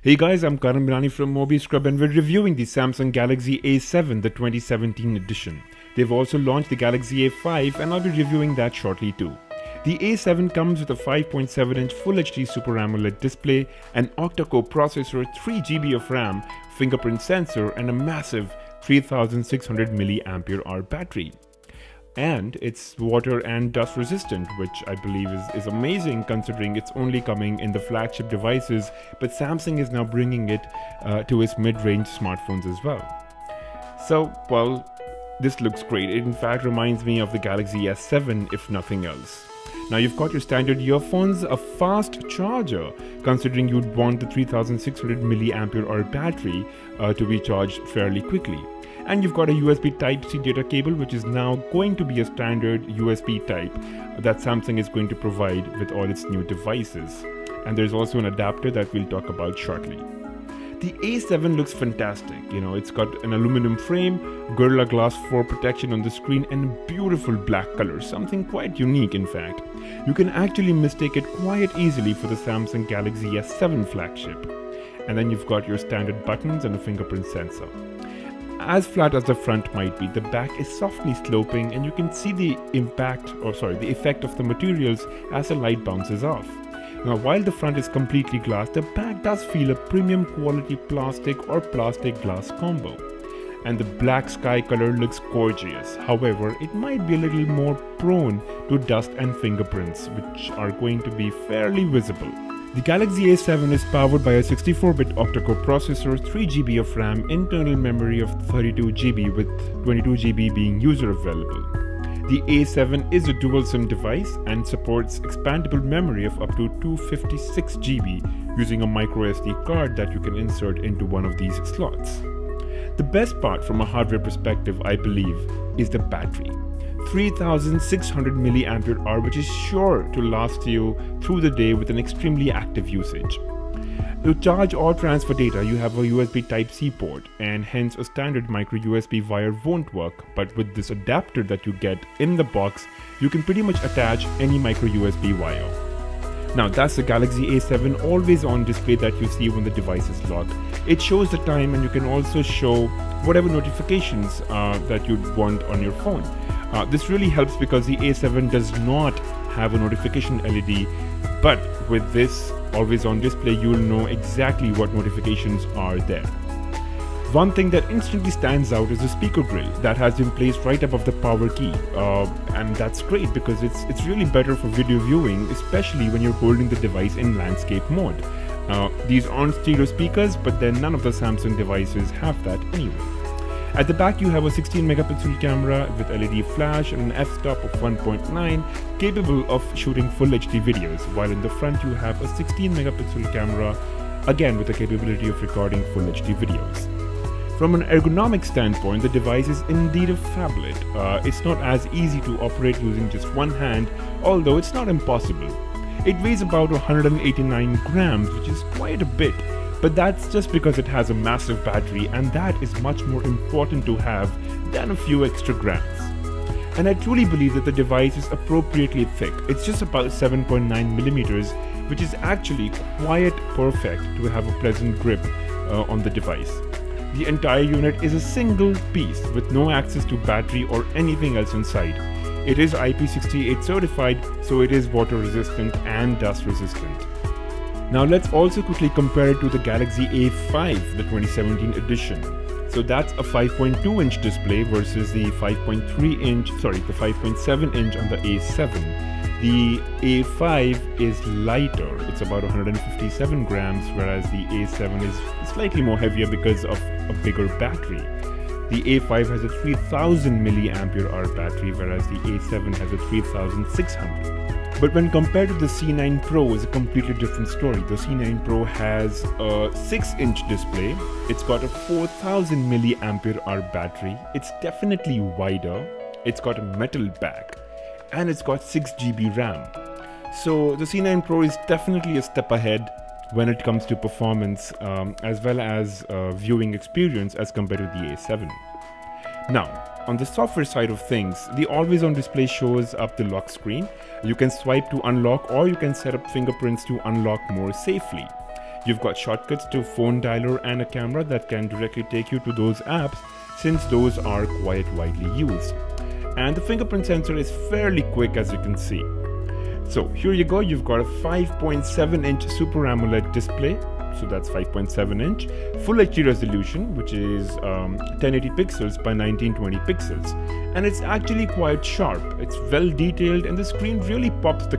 Hey guys, I'm Karan Binani from Mobi Scrub and we're reviewing the Samsung Galaxy A7, the 2017 edition. They've also launched the Galaxy A5 and I'll be reviewing that shortly too. The A7 comes with a 5.7-inch Full HD Super AMOLED display, an octa-core processor, 3GB of RAM, fingerprint sensor and a massive 3600 mAh battery. And it's water and dust resistant, which I believe is amazing considering it's only coming in the flagship devices, but Samsung is now bringing it to its mid-range smartphones as well. So, well, this looks great. It in fact reminds me of the Galaxy S7 if nothing else. Now you've got your standard earphones, a fast charger, considering you'd want the 3600 mAh battery to be charged fairly quickly. And you've got a USB Type-C data cable, which is now going to be a standard USB type that Samsung is going to provide with all its new devices. And there's also an adapter that we'll talk about shortly. The A7 looks fantastic. You know, it's got an aluminum frame, Gorilla Glass 4 protection on the screen, and beautiful black color, something quite unique in fact. You can actually mistake it quite easily for the Samsung Galaxy S7 flagship. And then you've got your standard buttons and a fingerprint sensor. As flat as the front might be, the back is softly sloping and you can see the effect of the materials as the light bounces off. Now while the front is completely glass, the back does feel a premium quality plastic or plastic glass combo. And the black sky color looks gorgeous. However, it might be a little more prone to dust and fingerprints, which are going to be fairly visible. The Galaxy A7 is powered by a 64-bit octa-core processor, 3GB of RAM, internal memory of 32GB with 22GB being user available. The A7 is a dual SIM device and supports expandable memory of up to 256GB using a microSD card that you can insert into one of these slots. The best part from a hardware perspective, I believe, is the battery. 3600 mAh, which is sure to last you through the day with an extremely active usage. To charge or transfer data, you have a USB Type-C port, and hence a standard micro USB wire won't work, but with this adapter that you get in the box, you can pretty much attach any micro USB wire. Now that's the Galaxy A7 always on display that you see when the device is locked. It shows the time and you can also show whatever notifications that you'd want on your phone. This really helps because the A7 does not have a notification LED, but with this always on display you'll know exactly what notifications are there. One thing that instantly stands out is the speaker grill that has been placed right above the power key, and that's great because it's really better for video viewing, especially when you're holding the device in landscape mode. These aren't stereo speakers, but then none of the Samsung devices have that anyway. At the back you have a 16-megapixel camera with LED flash and an f-stop of 1.9 capable of shooting Full HD videos, while in the front you have a 16-megapixel camera, again with the capability of recording Full HD videos. From an ergonomic standpoint, the device is indeed a phablet. It's not as easy to operate using just one hand, although it's not impossible. It weighs about 189 grams, which is quite a bit. But that's just because it has a massive battery, and that is much more important to have than a few extra grams. And I truly believe that the device is appropriately thick. It's just about 7.9 millimeters, which is actually quite perfect to have a pleasant grip on the device. The entire unit is a single piece with no access to battery or anything else inside. It is IP68 certified, so it is water resistant and dust resistant. Now let's also quickly compare it to the Galaxy A5, the 2017 edition. So that's a 5.2-inch display versus the 5.7-inch on the A7. The A5 is lighter, it's about 157 grams, whereas the A7 is slightly more heavier because of a bigger battery. The A5 has a 3000 mAh battery, whereas the A7 has a 3600. But when compared to the C9 Pro, it's a completely different story. The C9 Pro has a 6-inch display, it's got a 4000 mAh battery, it's definitely wider, it's got a metal back, and it's got 6GB RAM. So the C9 Pro is definitely a step ahead when it comes to performance as well as viewing experience as compared to the A7. Now, on the software side of things, the always on display shows up the lock screen. You can swipe to unlock or you can set up fingerprints to unlock more safely. You've got shortcuts to phone dialer and a camera that can directly take you to those apps, since those are quite widely used. And the fingerprint sensor is fairly quick, as you can see. So here you go, you've got a 5.7 inch Super AMOLED display, so that's 5.7 inch, Full HD resolution, which is 1080 pixels by 1920 pixels, and it's actually quite sharp. It's well detailed and the screen really pops the